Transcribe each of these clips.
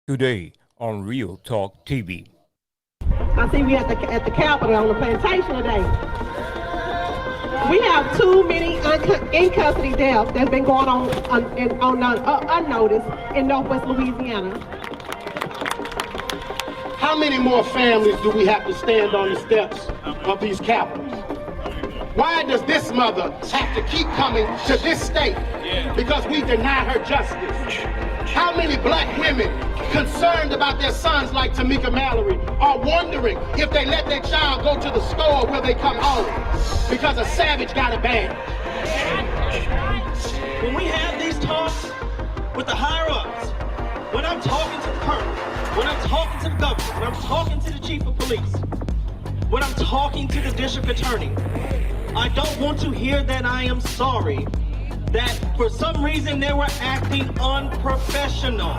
today on Real Talk TV. I see we at the Capitol on the plantation today. We have too many in custody deaths that's been going on unnoticed in Northwest Louisiana. How many more families do we have to stand on the steps of these capitals? Why does this mother have to keep coming to this state because we deny her justice? How many black women concerned about their sons like Tamika Mallory are wondering if they let their child go to the store will they come home because a savage got a badge? When we have these talks with the higher-ups, when I'm talking to the colonel, when I'm talking to the governor, when I'm talking to the chief of police, when I'm talking to the district attorney, I don't want to hear that I am sorry that for some reason they were acting unprofessional.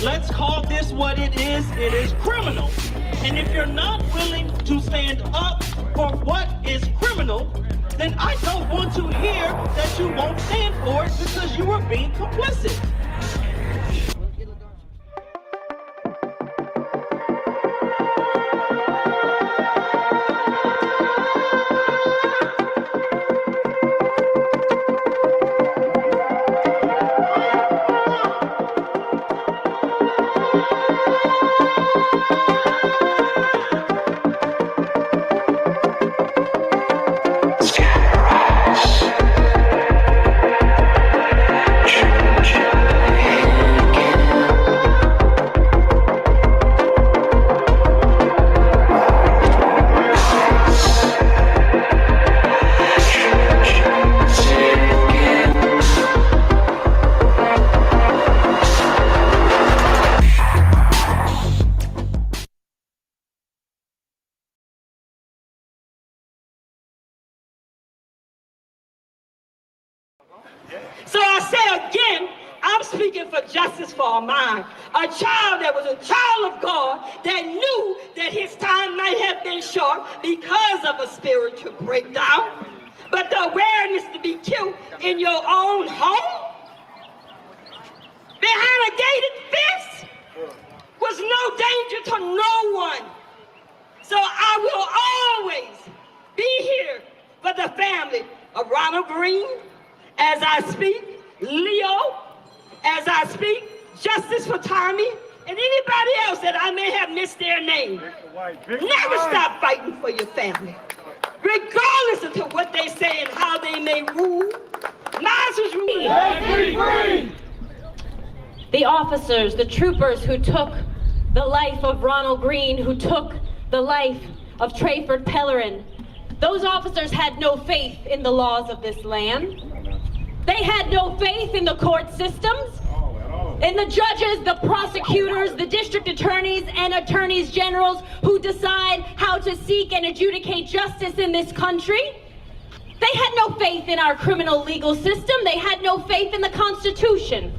Let's call this what it is criminal. And if you're not willing to stand up for what is criminal, then I don't want to hear that you won't stand for it because you are being complicit. So I say again, I'm speaking for justice for Ahmaud, a child that was a child of God that knew that his time might have been short because of a spiritual breakdown. But the awareness to be killed in your own home, behind a gated fence, was no danger to no one. So I will always be here for the family of Ronald Green, as I speak, Leo, as I speak, justice for Tommy, and anybody else that I may have missed their name. Never stop fighting for your family, regardless of to what they say and how they may rule. Mine is me. The officers, the troopers who took the life of Ronald Green, who took the life of Trayford Pellerin, those officers had no faith in the laws of this land. They had no faith in the court systems, in the judges, the prosecutors, the district attorneys, and attorneys generals who decide how to seek and adjudicate justice in this country. They had no faith in our criminal legal system. They had no faith in the Constitution.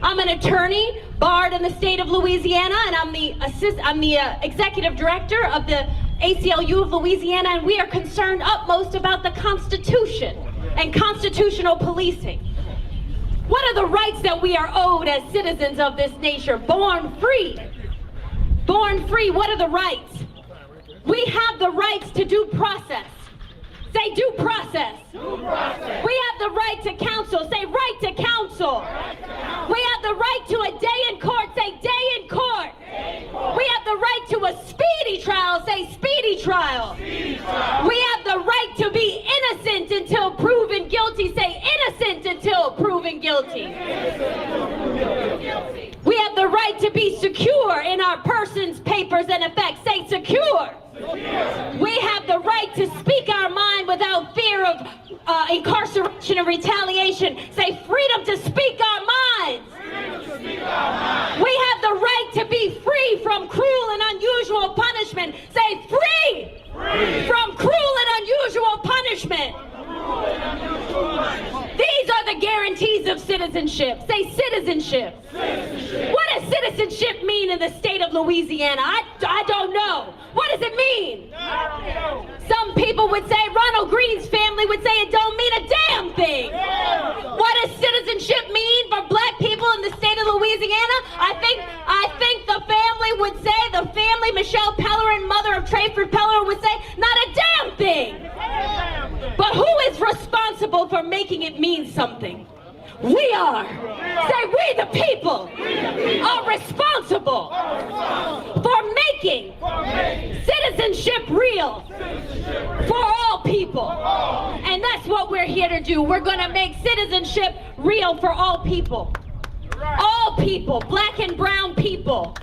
I'm an attorney, barred in the state of Louisiana, and I'm the executive director of the ACLU of Louisiana, and we are concerned utmost about the Constitution and constitutional policing. What are the rights that we are owed as citizens of this nation? Born free. Born free, what are the rights? We have the rights to due process. Say due process. Due process. We have the right to counsel. Say right to counsel. We have the right to a day in court. Say day in court. We have the right to a speedy trial. Say speedy trial. We have the right to be innocent until proven guilty. Say innocent until proven guilty. We have the right to be secure in our persons, papers, and effects. Say secure. We have the right to speak our mind without fear of incarceration and retaliation. Say freedom to speak our minds. We have the right to be free from cruel and unusual punishment. Say free from cruel and unusual punishment. These are the guarantees of citizenship. Say citizenship. What does citizenship mean in the state of Louisiana? I don't know. What does it mean? Some people would say, Ronald Green's family would say it don't mean a damn thing. What does citizenship mean for black people in the state of Louisiana? I think responsible for making it mean something. We are. Say, we the people are responsible for making citizenship real for all people. And that's what we're here to do. We're going to make citizenship real for all people. All people, black and brown people.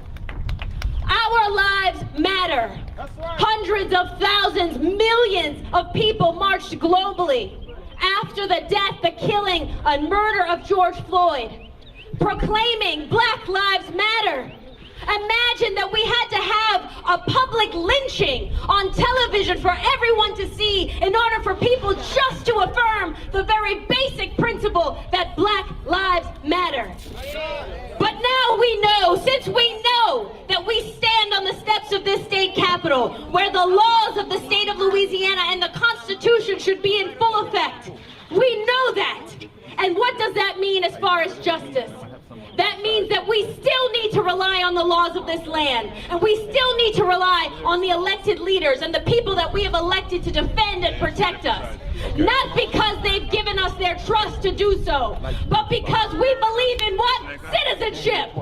Our lives matter. Hundreds of thousands, millions of people marched globally after the death, the killing, and murder of George Floyd, proclaiming Black Lives Matter. Imagine that we had to have a public lynching on television for everyone to see in order for people just to affirm the very basic principle that Black Lives Matter. But now we know, since we know that we stand on the steps of this state capitol, where the laws of the state of Louisiana and the Constitution should be in full effect. We know that. And what does that mean as far as justice? That means that we still need to rely on the laws of this land, and we still need to rely on the elected leaders and the people that we have elected to defend and protect us. Not because they've given us their trust to do so, but because we believe in what? Citizenship.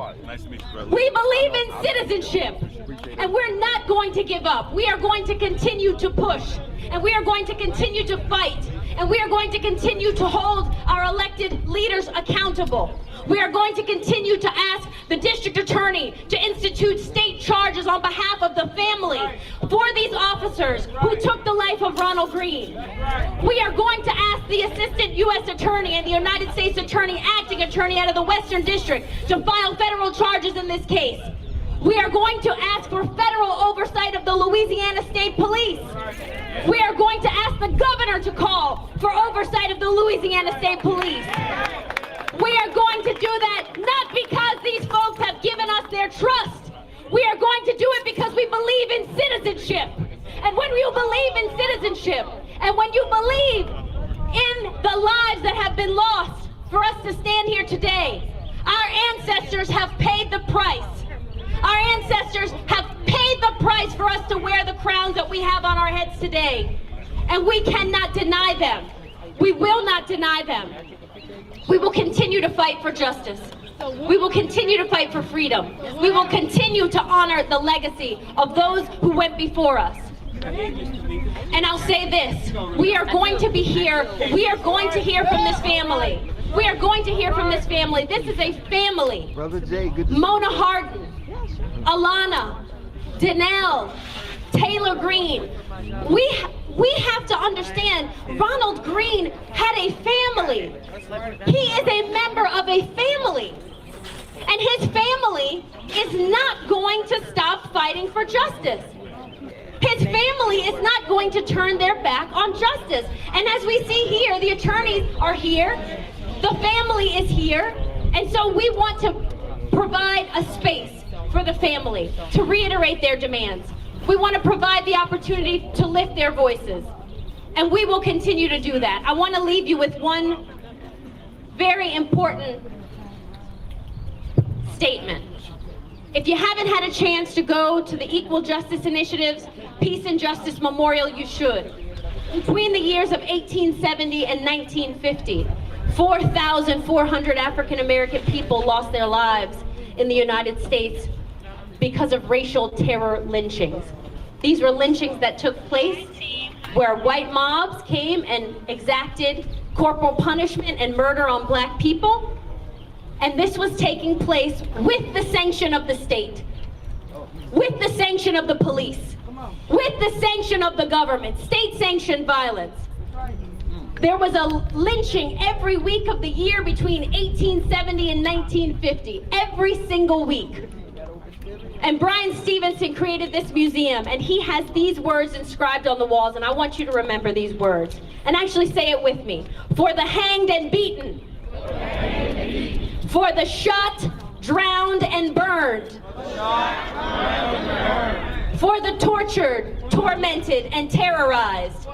We believe in citizenship, and we're not going to give up. We are going to continue to push, and we are going to continue to fight, and we are going to continue to hold our elected leaders accountable. We are going to continue to ask the district attorney to institute state charges on behalf of the family for these officers who took the life of Ronald Green. We are going to ask the assistant U.S. attorney and the United States attorney, acting attorney out of the Western District, to file federal charges in this case. We are going to ask for federal oversight of the Louisiana State Police. We are going to ask the governor to call for oversight of the Louisiana State Police. We are going to do that not because these folks have given us their trust. We are going to do it because we believe in citizenship. And when you believe in citizenship, and when you believe in the lives that have been lost for us to stand here today, our ancestors have paid the price. Our ancestors have paid the price for us to wear the crowns that we have on our heads today. And we cannot deny them. We will not deny them. We will continue to fight for justice. We will continue to fight for freedom. We will continue to honor the legacy of those who went before us. And I'll say this, we are going to be here. We are going to hear from this family. We are going to hear from this family. This is a family. Brother Jay, good to Mona Hardin, Alana, Danelle, Taylor Green. We have to understand Ronald Green had a family. He is a member of a family. And his family is not going to stop fighting for justice. His family is not going to turn their back on justice. And as we see here, the attorneys are here, the family is here, and so we want to provide a space for the family to reiterate their demands. We want to provide the opportunity to lift their voices, and we will continue to do that. I want to leave you with one very important statement. If you haven't had a chance to go to the Equal Justice Initiative's Peace and Justice Memorial, you should. Between the years of 1870 and 1950, 4,400 African American people lost their lives in the United States because of racial terror lynchings. These were lynchings that took place where white mobs came and exacted corporal punishment and murder on black people. And this was taking place with the sanction of the state, with the sanction of the police, with the sanction of the government, state-sanctioned violence. There was a lynching every week of the year between 1870 and 1950, every single week. And Brian Stevenson created this museum, and he has these words inscribed on the walls, and I want you to remember these words. And actually say it with me. For the hanged and beaten. For the shot, drowned, and burned. For the tortured, tormented, and terrorized.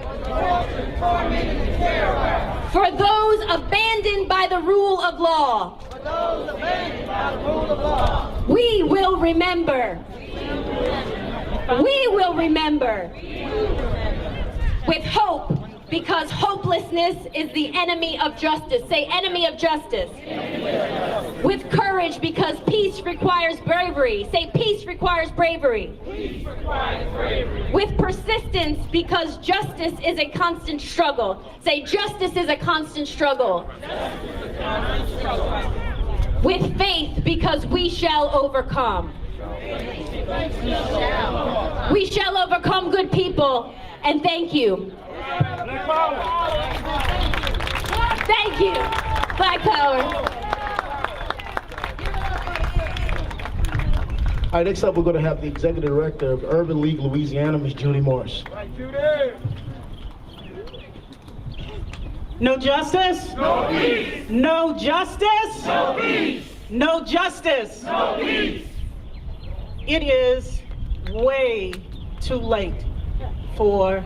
For those abandoned by the rule of law. We will remember. We will remember. With hope because hopelessness is the enemy of justice. Say, enemy of justice. With courage, because peace requires bravery. Say, peace requires bravery. Peace requires bravery. With persistence, because justice is a constant struggle. Say, justice is a constant struggle. With faith, because we shall overcome. We shall overcome, good people, and thank you. Thank you. Black Power. All right, next up, we're going to have the Executive Director of Urban League Louisiana, Ms. Judy Morris. No justice? No peace. No justice? No peace. No justice? No peace. It is way too late for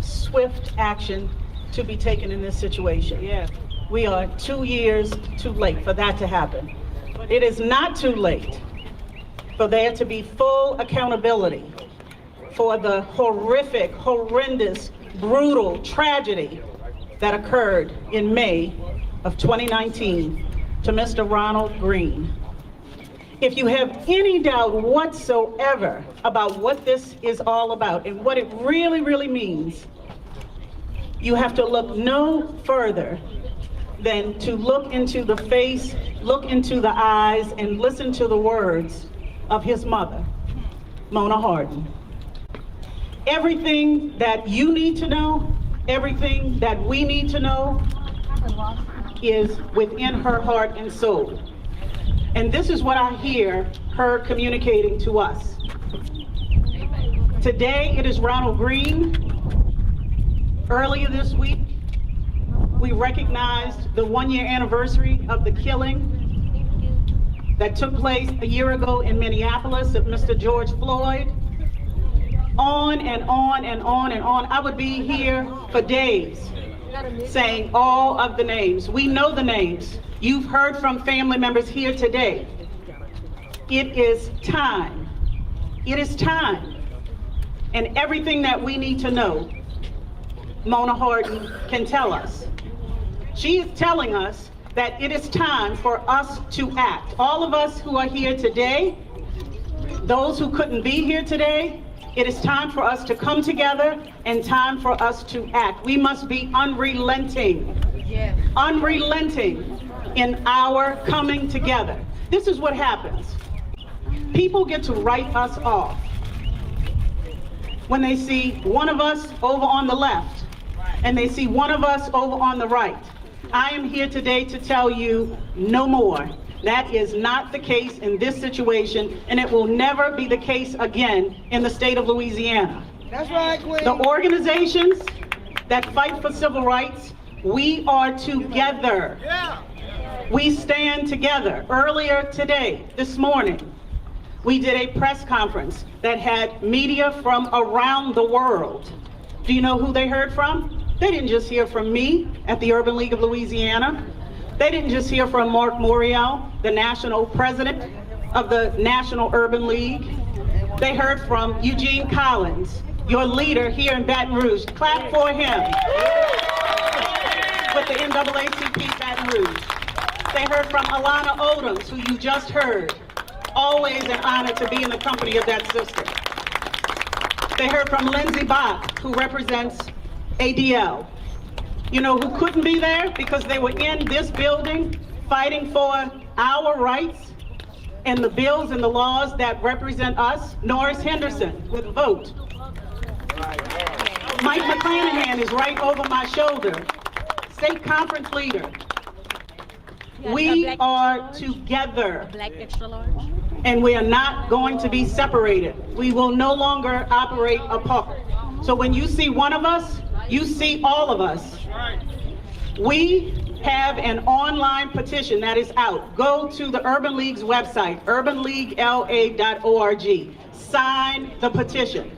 swift action to be taken in this situation. Yeah. We are 2 years too late for that to happen. It is not too late for there to be full accountability for the horrific, horrendous, brutal tragedy that occurred in May of 2019 to Mr. Ronald Green. If you have any doubt whatsoever about what this is all about and what it really, really means, you have to look no further than to look into the face, look into the eyes, and listen to the words of his mother, Mona Hardin. Everything that you need to know, everything that we need to know is within her heart and soul. And this is what I hear her communicating to us. Today, it is Ronald Green. Earlier this week, we recognized the 1-year anniversary of the killing that took place a year ago in Minneapolis of Mr. George Floyd. On and on and on and on. I would be here for days saying all of the names. We know the names. You've heard from family members here today. It is time. It is time. And everything that we need to know, Mona Hardin can tell us. She is telling us that it is time for us to act. All of us who are here today, those who couldn't be here today, it is time for us to come together and time for us to act. We must be unrelenting, unrelenting in our coming together. This is what happens. People get to write us off when they see one of us over on the left and they see one of us over on the right. I am here today to tell you no more. That is not the case in this situation, and it will never be the case again in the state of Louisiana. That's right, Queen. The organizations that fight for civil rights, we are together. Yeah. We stand together. Earlier today, this morning, we did a press conference that had media from around the world. Do you know who they heard from? They didn't just hear from me at the Urban League of Louisiana. They didn't just hear from Mark Morial, the national president of the National Urban League. They heard from Eugene Collins, your leader here in Baton Rouge. Clap for him. With the NAACP Baton Rouge. They heard from Alana Odoms, who you just heard. Always an honor to be in the company of that sister. They heard from Lindsey Bach, who represents ADL. You know who couldn't be there because they were in this building fighting for our rights and the bills and the laws that represent us? Norris Henderson with Vote. Mike McClanahan is right over my shoulder, state conference leader. We are together, and we are not going to be separated. We will no longer operate apart. So when you see one of us, you see all of us. We have an online petition that is out. Go to the Urban League's website, urbanleaguela.org. Sign the petition.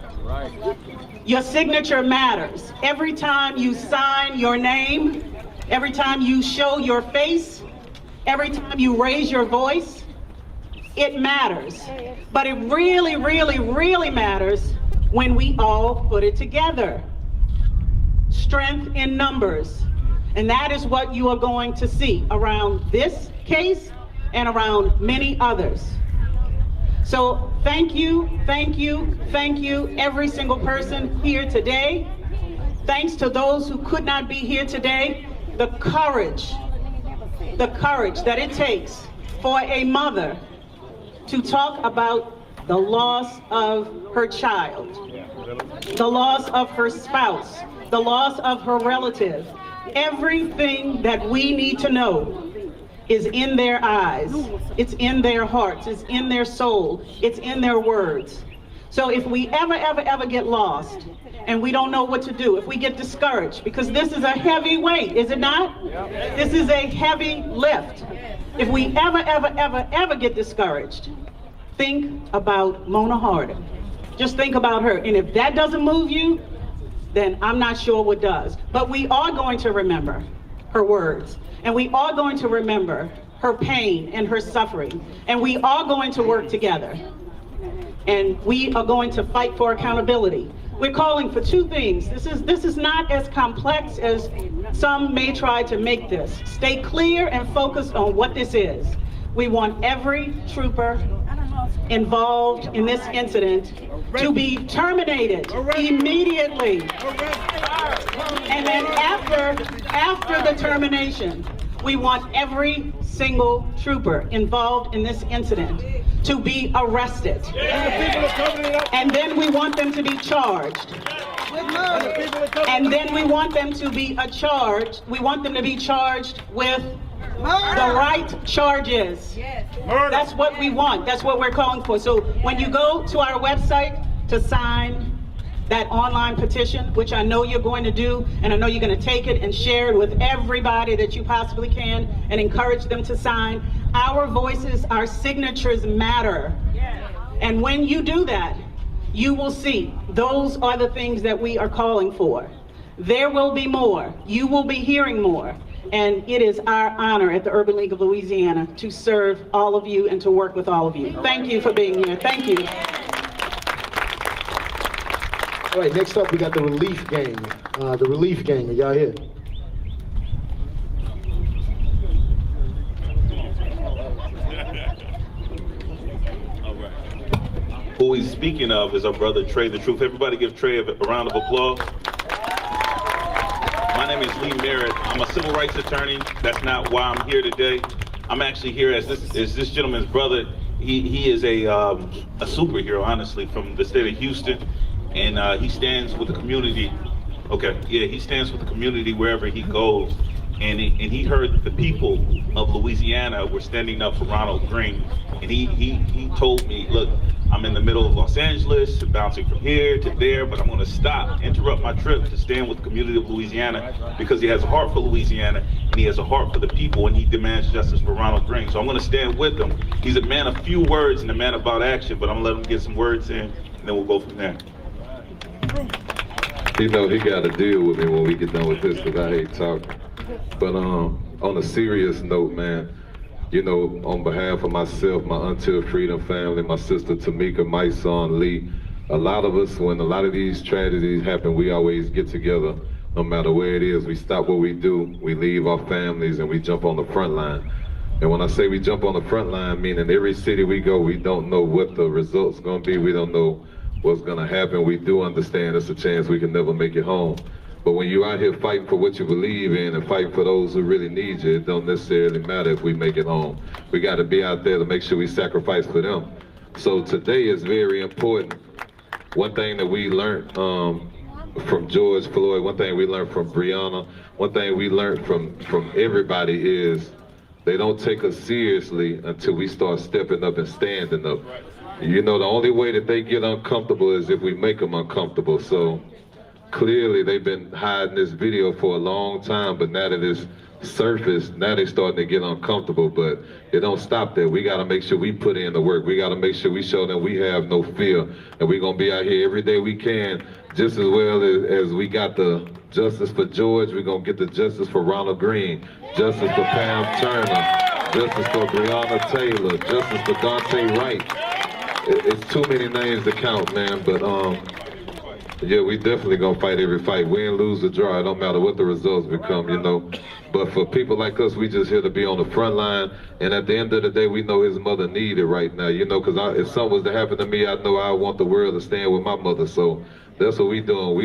Your signature matters. Every time you sign your name, every time you show your face, every time you raise your voice, it matters. But it really, really, really matters when we all put it together. strength in numbers. And that is what you are going to see around this case and around many others. So thank you, thank you, thank you, every single person here today. Thanks to those who could not be here today. The courage that it takes for a mother to talk about the loss of her child, the loss of her spouse, the loss of her relative. Everything that we need to know is in their eyes, it's in their hearts, it's in their soul, it's in their words. So if we ever get lost and we don't know what to do, if we get discouraged, because this is a heavy weight, is it not? This is a heavy lift. If we ever get discouraged, think about Mona Hardin. Just think about her. And if that doesn't move you, then I'm not sure what does. But we are going to remember her words. And we are going to remember her pain and her suffering. And we are going to work together. And we are going to fight for accountability. We're calling for two things. This is not as complex as some may try to make this. Stay clear and focused on what this is. We want every trooper involved in this incident to be terminated immediately. And then after the termination, we want every single trooper involved in this incident to be arrested. And then we want them to be charged. And then we want them to be charged with the right charges. That's what we want. That's what we're calling for. So when you go to our website to sign that online petition, which I know you're going to do, and I know you're going to take it and share it with everybody that you possibly can and encourage them to sign. Our voices, our signatures matter. And when you do that, you will see those are the things that we are calling for. There will be more. You will be hearing more. And it is our honor at the Urban League of Louisiana to serve all of you and to work with all of you. Thank you for being here. Thank you. All right, next up we got the Relief Gang. The Relief Gang, are y'all here? Who he's speaking of is our brother Trey the Truth. Everybody give Trey a round of applause. My name is Lee Merritt. I'm a civil rights attorney. That's not why I'm here today. I'm actually here as this gentleman's brother. He is a superhero, honestly, from the state of Houston, and he stands with the community. Okay, yeah, he stands with the community wherever he goes, and he heard the people of Louisiana were standing up for Ronald Greene, and he told me, look, I'm in the middle of Los Angeles, bouncing from here to there, but I'm going to interrupt my trip to stand with the community of Louisiana because he has a heart for Louisiana and he has a heart for the people and he demands justice for Ronald Greene. So I'm going to stand with him. He's a man of few words and a man about action, but I'm going to let him get some words in and then we'll go from there. You know, he got to deal with me when we get done with this because I hate talking. But on a serious note, man, you know, on behalf of myself, my Until Freedom family, my sister Tamika, my son Lee, a lot of us, when a lot of these tragedies happen, we always get together, no matter where it is. We stop what we do, we leave our families, and we jump on the front line. And when I say we jump on the front line, meaning every city we go, we don't know what the result's gonna be, we don't know what's gonna happen. We do understand it's a chance we can never make it home. But when you're out here fighting for what you believe in and fighting for those who really need you, it don't necessarily matter if we make it home. We got to be out there to make sure we sacrifice for them. So today is very important. One thing that we learned from George Floyd, one thing we learned from Breonna, one thing we learned from everybody is they don't take us seriously until we start stepping up and standing up. You know, the only way that they get uncomfortable is if we make them uncomfortable. So clearly they've been hiding this video for a long time, but now that it's surfaced, now they're starting to get uncomfortable, but it don't stop there. We gotta make sure we put in the work. We gotta make sure we show them we have no fear, and we're gonna be out here every day we can, just as well as we got the justice for George, we're gonna get the justice for Ronald Greene, justice for Pam Turner, justice for Breonna Taylor, justice for Daunte Wright. It's too many names to count, man, but Yeah, we definitely gonna fight every fight. Win, lose, or draw. It don't matter what the results become, you know. But for people like us, we just here to be on the front line. And at the end of the day, we know his mother needed right now, you know, because if something was to happen to me, I know I want the world to stand with my mother. So that's what we doing.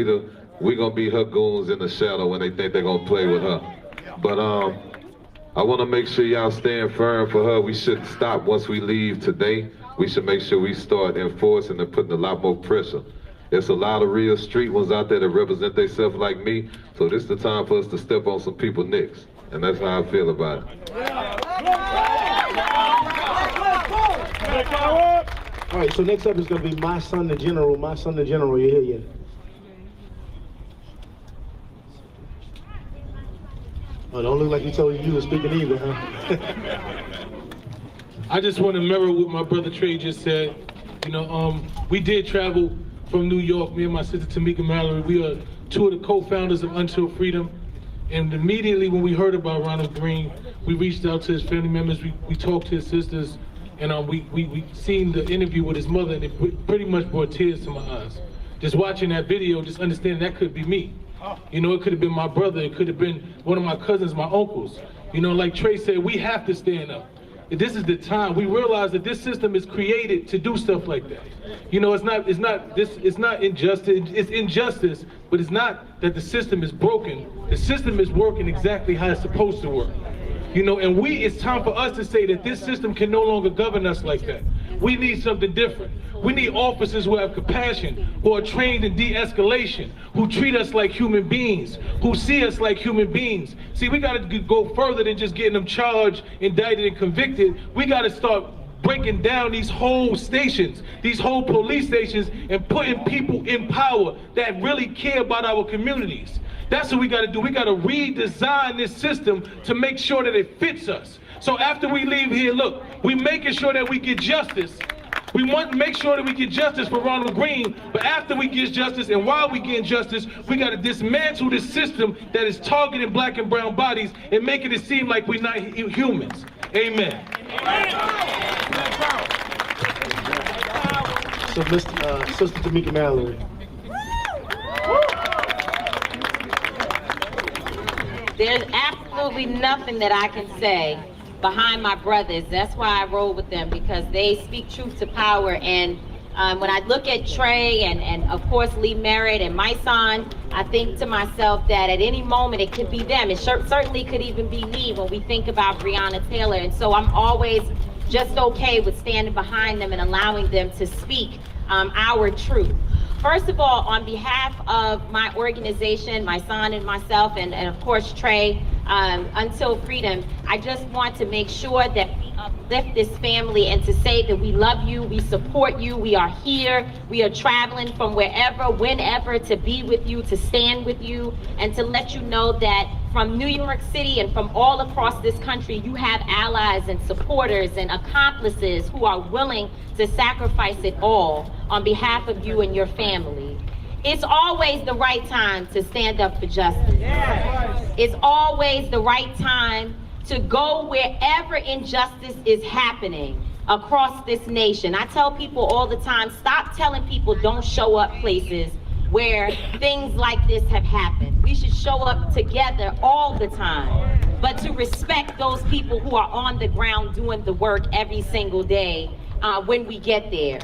We gonna be her goons in the shadow when they think they're gonna play with her. But I want to make sure y'all stand firm for her. We shouldn't stop once we leave today. We should make sure we start enforcing and putting a lot more pressure. There's a lot of real street ones out there that represent themselves like me. So this is the time for us to step on some people necks. And that's how I feel about it. All right, so next up is going to be My Son the General. My Son the General, you hear you? Well, don't look like you told you were speaking either, huh? I just want to mirror what my brother Trey just said. You know, we did travel from New York, me and my sister Tamika Mallory. We are two of the co-founders of Until Freedom. And immediately when we heard about Ronald Green, we reached out to his family members, we talked to his sisters, and we seen the interview with his mother, and it pretty much brought tears to my eyes. Just watching that video, just understanding that could be me. You know, it could have been my brother, it could have been one of my cousins, my uncles. You know, like Trey said, we have to stand up. This is the time. We realize that this system is created to do stuff like that. You know, it's not injustice, it's injustice, but it's not that the system is broken. The system is working exactly how it's supposed to work. You know, and it's time for us to say that this system can no longer govern us like that. We need something different. We need officers who have compassion, who are trained in de-escalation, who treat us like human beings, who see us like human beings. See, we gotta go further than just getting them charged, indicted, and convicted. We gotta start breaking down these whole stations, these whole police stations, and putting people in power that really care about our communities. That's what we gotta do. We gotta redesign this system to make sure that it fits us. So after we leave here, look, we making sure that we get justice. We want to make sure that we get justice for Ronald Green, but after we get justice and while we get justice, we got to dismantle this system that is targeting black and brown bodies and making it seem like we're not humans. Amen. So, Sister Tamika Mallory. There's absolutely nothing that I can say behind my brothers. That's why I roll with them, because they speak truth to power. And when I look at Trey and of course Lee Merritt and my son, I think to myself that at any moment it could be them. It certainly could even be me when we think about Breonna Taylor. And so I'm always just okay with standing behind them and allowing them to speak our truth. First of all, on behalf of my organization, my son and myself, and of course Trey, Until Freedom, I just want to make sure that we uplift this family and to say that we love you, we support you, we are here, we are traveling from wherever, whenever to be with you, to stand with you, and to let you know that from New York City and from all across this country, you have allies and supporters and accomplices who are willing to sacrifice it all on behalf of you and your family. It's always the right time to stand up for justice. It's always the right time to go wherever injustice is happening across this nation. I tell people all the time, stop telling people don't show up places where things like this have happened. We should show up together all the time, but to respect those people who are on the ground doing the work every single day when we get there.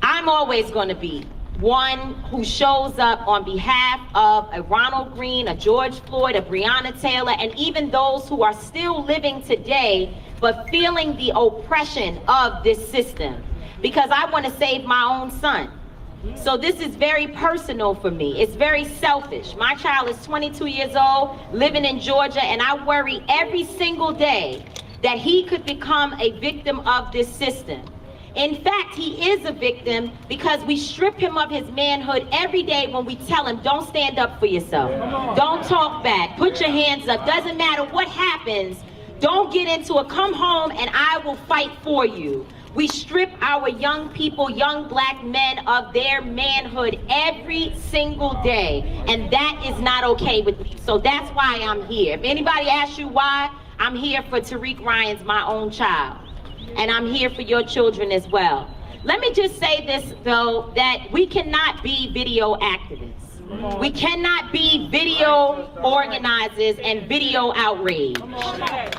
I'm always going to be one who shows up on behalf of a Ronald Green, a George Floyd, a Breonna Taylor, and even those who are still living today but feeling the oppression of this system, because I want to save my own son. So this is very personal for me. It's very selfish. My child is 22 years old, living in Georgia, and I worry every single day that he could become a victim of this system. In fact, he is a victim because we strip him of his manhood every day when we tell him, don't stand up for yourself. Don't talk back. Put your hands up. Doesn't matter what happens. Don't get into it. Come home and I will fight for you. We strip our young people, young black men, of their manhood every single day. And that is not okay with me. So that's why I'm here. If anybody asks you why, I'm here for Tariq Ryan's my own child. And I'm here for your children as well. Let me just say this, though, that we cannot be video activists. We cannot be video organizers and video outrage.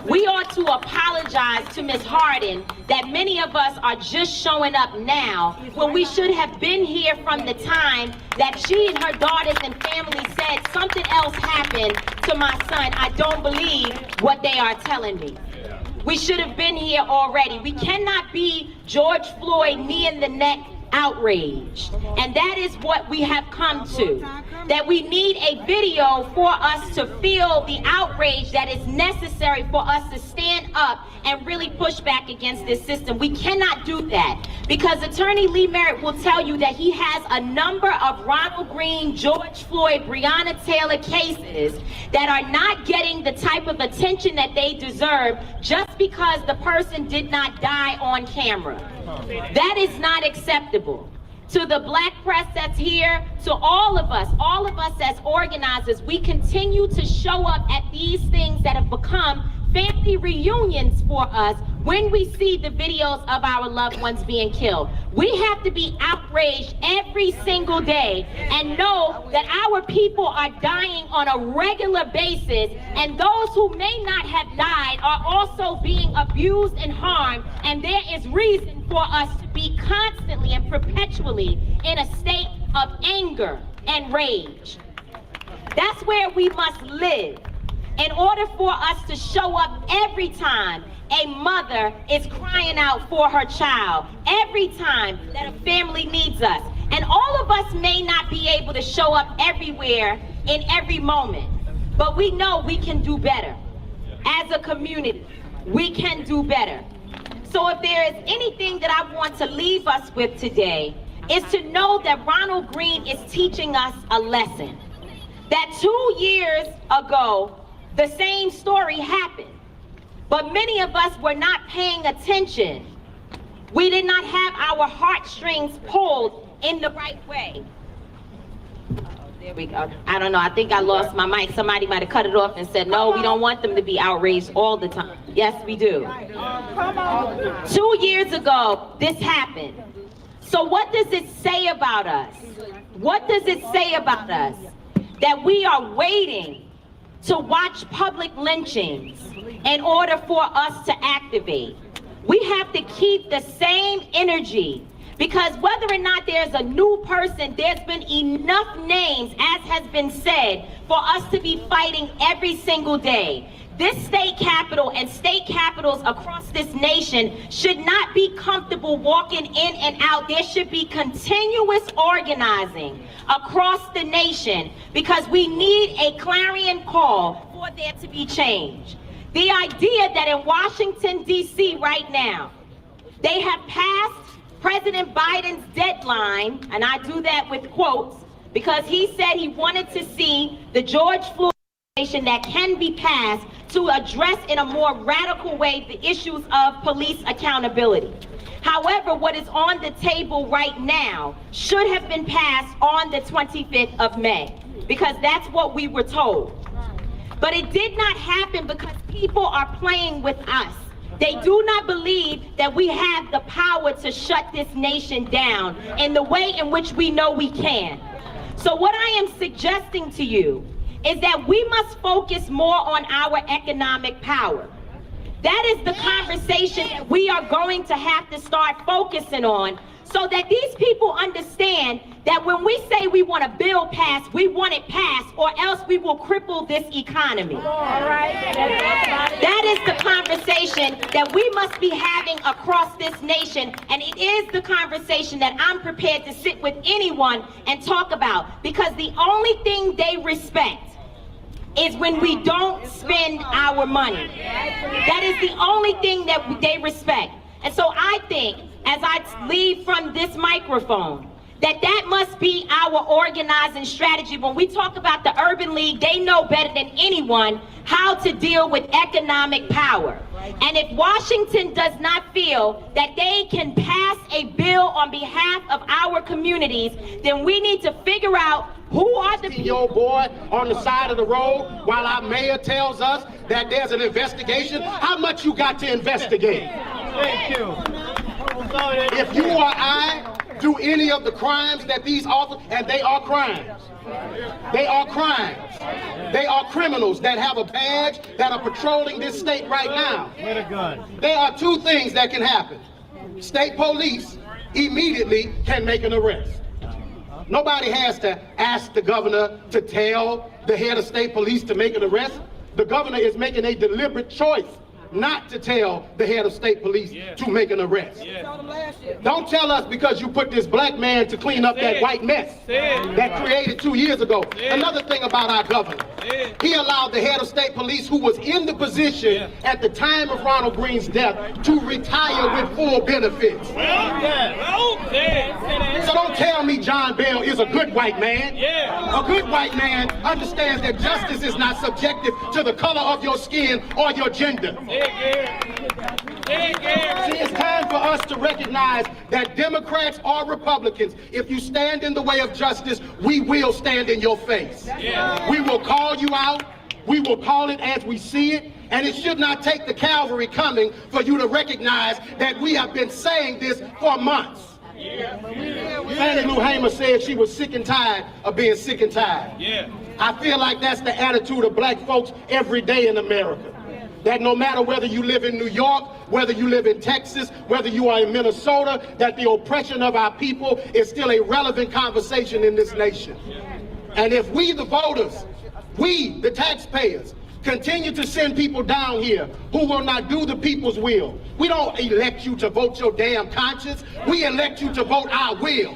We ought to apologize to Ms. Hardin that many of us are just showing up now when we should have been here from the time that she and her daughters and family said something else happened to my son. I don't believe what they are telling me. We should have been here already. We cannot be George Floyd knee in the neck outraged. And that is what we have come to. That we need a video for us to feel the outrage that is necessary for us to stand up and really push back against this system. We cannot do that because Attorney Lee Merritt will tell you that he has a number of Ronald Green, George Floyd, Breonna Taylor cases that are not getting the type of attention that they deserve just because the person did not die on camera. That is not acceptable. To the black press that's here, to all of us as organizers, we continue to show up at these things that have become family reunions for us when we see the videos of our loved ones being killed. We have to be outraged every single day and know that our people are dying on a regular basis, and those who may not have died are also being abused and harmed, and there is reason for us to be constantly and perpetually in a state of anger and rage. That's where we must live in order for us to show up every time a mother is crying out for her child, every time that a family needs us. And all of us may not be able to show up everywhere in every moment, but we know we can do better. As a community, we can do better. So if there is anything that I want to leave us with today, is to know that Ronald Green is teaching us a lesson. That 2 years ago, the same story happened, but many of us were not paying attention. We did not have our heartstrings pulled in the right way. There we go. I don't know, I think I lost my mic. Somebody might have cut it off and said, no, we don't want them to be outraged all the time. Yes, we do. 2 years ago, this happened. So what does it say about us? What does it say about us? That we are waiting to watch public lynchings in order for us to activate. We have to keep the same energy, because whether or not there's a new person, there's been enough names, as has been said, for us to be fighting every single day. This state capitol and state capitals across this nation should not be comfortable walking in and out. There should be continuous organizing across the nation, because we need a clarion call for there to be change. The idea that in Washington, D.C. right now, they have passed President Biden's deadline, and I do that with quotes, because he said he wanted to see the George Floyd that can be passed to address in a more radical way the issues of police accountability. However, what is on the table right now should have been passed on the 25th of May, because that's what we were told. But it did not happen because people are playing with us. They do not believe that we have the power to shut this nation down in the way in which we know we can. So what I am suggesting to you is that we must focus more on our economic power. That is the conversation that we are going to have to start focusing on, so that these people understand that when we say we want a bill passed, we want it passed, or else we will cripple this economy. That is the conversation that we must be having across this nation, and it is the conversation that I'm prepared to sit with anyone and talk about, because the only thing they respect is when we don't spend our money. That is the only thing that they respect. And so I think, as I leave from this microphone, that must be our organizing strategy. When we talk about the Urban League, they know better than anyone how to deal with economic power. And if Washington does not feel that they can pass a bill on behalf of our communities, then we need to figure out who are the CEO boy on the side of the road while our mayor tells us that there's an investigation. How much you got to investigate? Thank you. If you or I do any of the crimes that these officers, and they are crimes. They are crimes. They are criminals that have a badge that are patrolling this state right now. There are two things that can happen. State police immediately can make an arrest. Nobody has to ask the governor to tell the head of state police to make an arrest. The governor is making a deliberate choice not to tell the head of state police to make an arrest. Don't tell us because you put this black man to clean up that white mess that created 2 years ago. Another thing about our governor, he allowed the head of state police who was in the position at the time of Ronald Green's death to retire with full benefits. So don't tell me John Bell is a good white man. A good white man understands that justice is not subjective to the color of your skin or your gender. See, it's time for us to recognize that Democrats or Republicans, if you stand in the way of justice, we will stand in your face. We will call you out. We will call it as we see it. And it should not take the cavalry coming for you to recognize that we have been saying this for months. Fannie Lou Hamer said she was sick and tired of being sick and tired. I feel like that's the attitude of black folks every day in America. That no matter whether you live in New York, whether you live in Texas, whether you are in Minnesota, that the oppression of our people is still a relevant conversation in this nation. And if we, the voters, we, the taxpayers, continue to send people down here who will not do the people's will, we don't elect you to vote your damn conscience. We elect you to vote our will.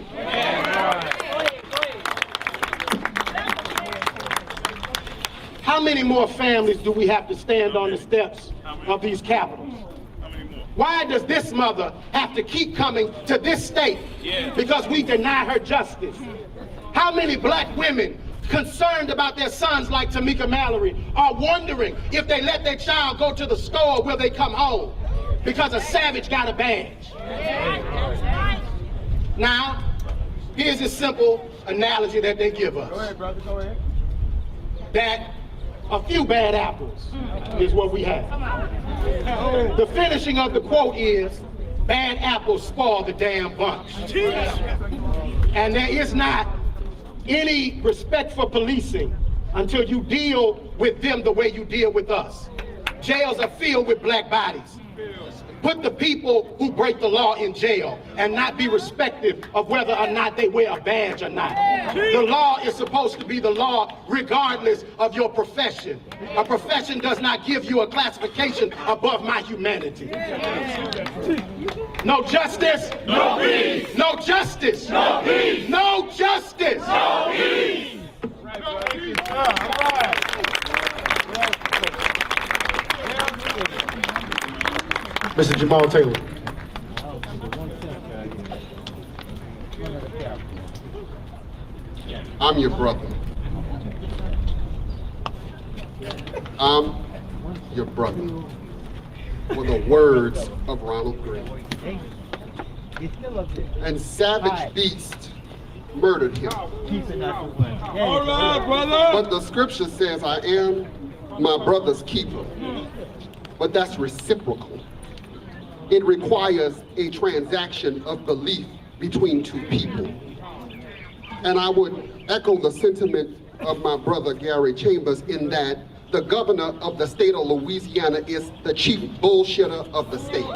How many more families do we have to stand on the steps of these capitals? Why does this mother have to keep coming to this state because we deny her justice? How many black women concerned about their sons like Tamika Mallory are wondering if they let their child go to the store, will they come home because a savage got a badge? Now, here's a simple analogy that they give us. Go ahead, brother, go ahead. That a few bad apples is what we have. The finishing of the quote is, bad apples spoil the damn bunch. And there is not any respect for policing until you deal with them the way you deal with us. Jails are filled with black bodies. Put the people who break the law in jail and not be respective of whether or not they wear a badge or not. The law is supposed to be the law regardless of your profession. A profession does not give you a classification above my humanity. No justice, no peace. No justice, no peace. No justice, no peace. Mr. Jamal Taylor. I'm your brother. I'm your brother. Were the words of Ronald Green. And savage beast murdered him. But the scripture says, I am my brother's keeper. But that's reciprocal. It requires a transaction of belief between two people. And I would echo the sentiment of my brother Gary Chambers in that the governor of the state of Louisiana is the chief bullshitter of the state.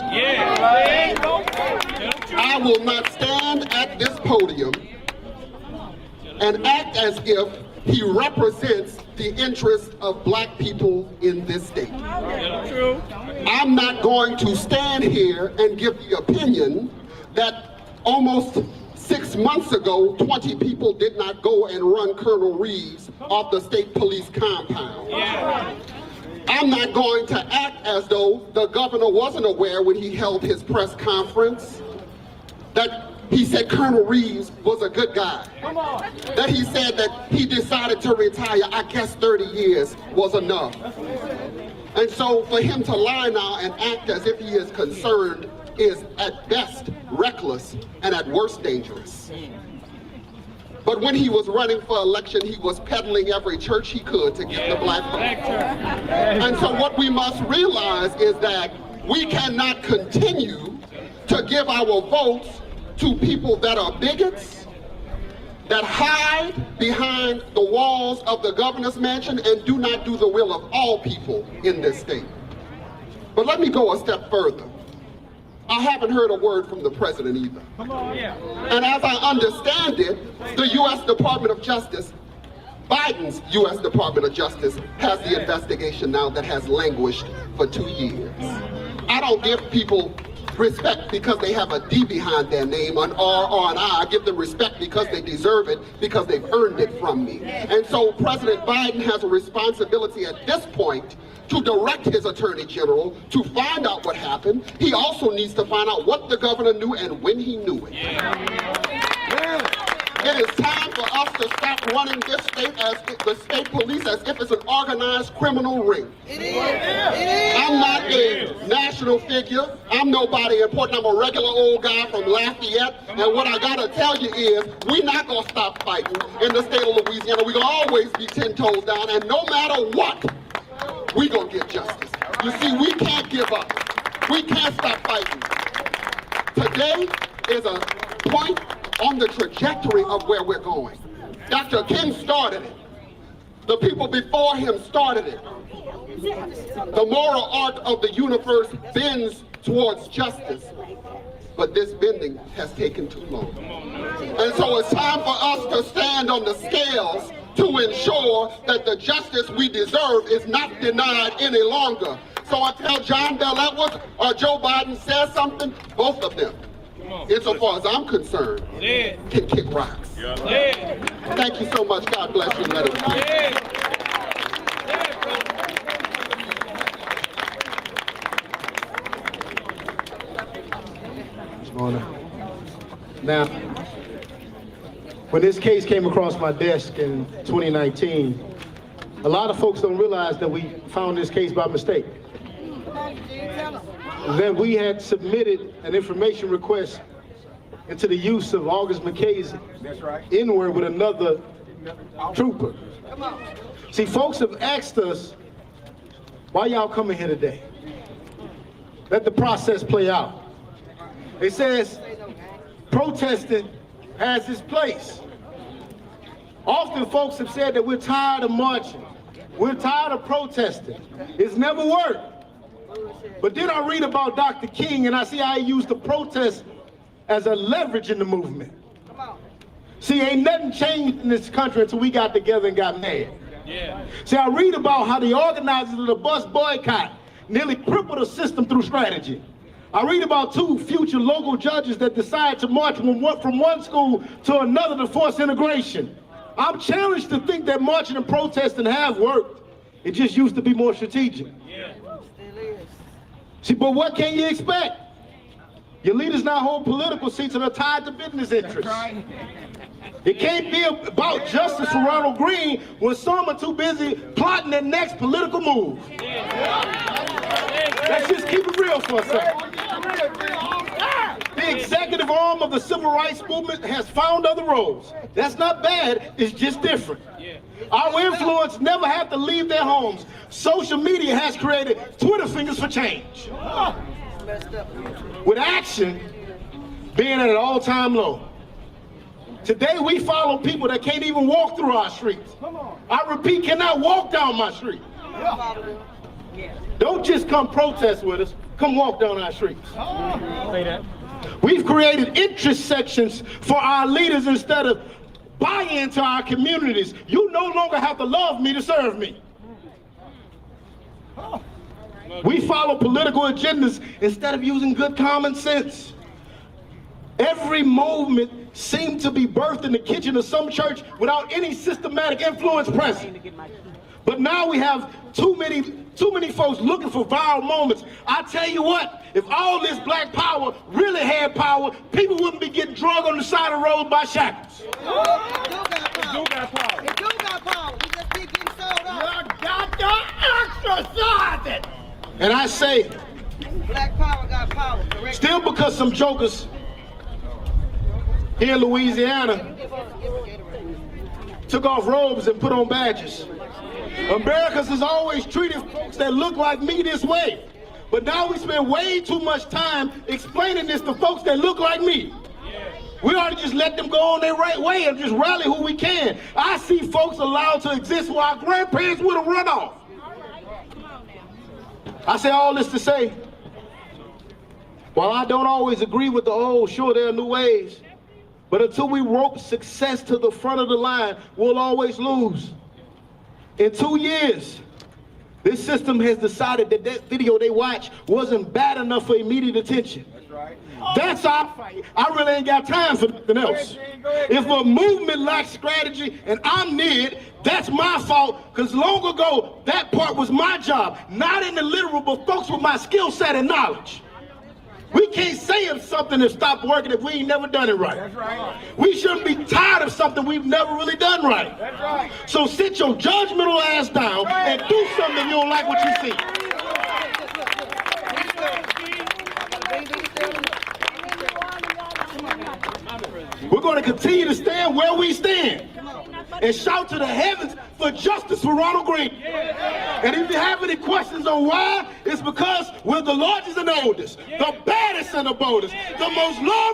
I will not stand at this podium and act as if he represents the interests of black people in this state. I'm not going to stand here and give the opinion that almost 6 months ago, 20 people did not go and run Colonel Reeves off the state police compound. I'm not going to act as though the governor wasn't aware when he held his press conference that he said Colonel Reeves was a good guy. That he said that he decided to retire, I guess 30 years was enough. And so for him to lie now and act as if he is concerned is at best reckless and at worst dangerous. But when he was running for election, he was peddling every church he could to get the black vote. And so what we must realize is that we cannot continue to to give our votes to people that are bigots, that hide behind the walls of the governor's mansion and do not do the will of all people in this state. But let me go a step further. I haven't heard a word from the president either. And as I understand it, the U.S. Department of Justice, Biden's U.S. Department of Justice, has the investigation now that has languished for 2 years. I don't give people respect because they have a D behind their name, an R or an I. I give them respect because they deserve it, because they've earned it from me. And so President Biden has a responsibility at this point to direct his attorney general to find out what happened. He also needs to find out what the governor knew and when he knew it. It is time for us to stop running this state as the state police as if it's an organized criminal ring. I'm not a national figure. I'm nobody important. I'm a regular old guy from Lafayette. And what I gotta tell you is, we're not gonna stop fighting in the state of Louisiana. We're gonna always be 10 toes down. And no matter what, we're gonna get justice. You see, we can't give up. We can't stop fighting. Today is a point on the trajectory of where we're going. Dr. King started it. The people before him started it. The moral arc of the universe bends towards justice, but this bending has taken too long. And so it's time for us to stand on the scales to ensure that the justice we deserve is not denied any longer. So until John Bel Edwards or Joe Biden says something, both of them, insofar as I'm concerned, can kick rocks. Thank you so much. God bless you. Let us Now, when this case came across my desk in 2019, a lot of folks don't realize that we found this case by mistake. That we had submitted an information request into the use of August McKay's N-word with another trooper. See, folks have asked us, why y'all coming here today? Let the process play out. It says, protesting has its place. Often folks have said that we're tired of marching. We're tired of protesting. It's never worked. But then I read about Dr. King and I see how he used the protest as a leverage in the movement. See, ain't nothing changed in this country until we got together and got mad. See, I read about how the organizers of the bus boycott nearly crippled the system through strategy. I read about 2 future local judges that decided to march from one school to another to force integration. I'm challenged to think that marching and protesting have worked. It just used to be more strategic. See, but what can you expect? Your leaders now hold political seats and are tied to business interests. It can't be about justice for Ronald Green when some are too busy plotting their next political move. Let's just keep it real for a second. The executive arm of the civil rights movement has found other roles. That's not bad, it's just different. Our influence never have to leave their homes. Social media has created Twitter fingers for change. With action being at an all-time low. Today we follow people that can't even walk through our streets. I repeat, cannot walk down my street. Don't just come protest with us, come walk down our streets. We've created interest sections for our leaders instead of buy into our communities. You no longer have to love me to serve me. We follow political agendas instead of using good common sense. Every movement seemed to be birthed in the kitchen of some church without any systematic influence present. But now we have too many folks looking for viral moments. I tell you what, if all this black power really had power, people wouldn't be getting drugged on the side of the road by shackles. It do got power. It do got power. We just keep getting sold out. You got to exercise it. And I say, black power got power. Correct. Still because some jokers here in Louisiana took off robes and put on badges. Americans has always treated folks that look like me this way. But now we spend way too much time explaining this to folks that look like me. We ought to just let them go on their right way and just rally who we can. I see folks allowed to exist where our grandparents would have run off. I say all this to say, while I don't always agree with the old, sure, there are new ways, but until we rope success to the front of the line, we'll always lose. In 2 years, this system has decided that that video they watched wasn't bad enough for immediate attention. That's our fight. I really ain't got time for nothing else. If a movement lacks strategy and I'm near it, that's my fault, because long ago, that part was my job. Not in the literal, but folks with my skill set and knowledge. We can't say if something has stopped working if we ain't never done it right. That's right. We shouldn't be tired of something we've never really done right. That's right. So sit your judgmental ass down and do something if you don't like what you see. We're going to continue to stand where we stand and shout to the heavens for justice for Ronald Green. And if you have any questions on why, it's because we're the largest and the oldest, the baddest and the boldest, the most loved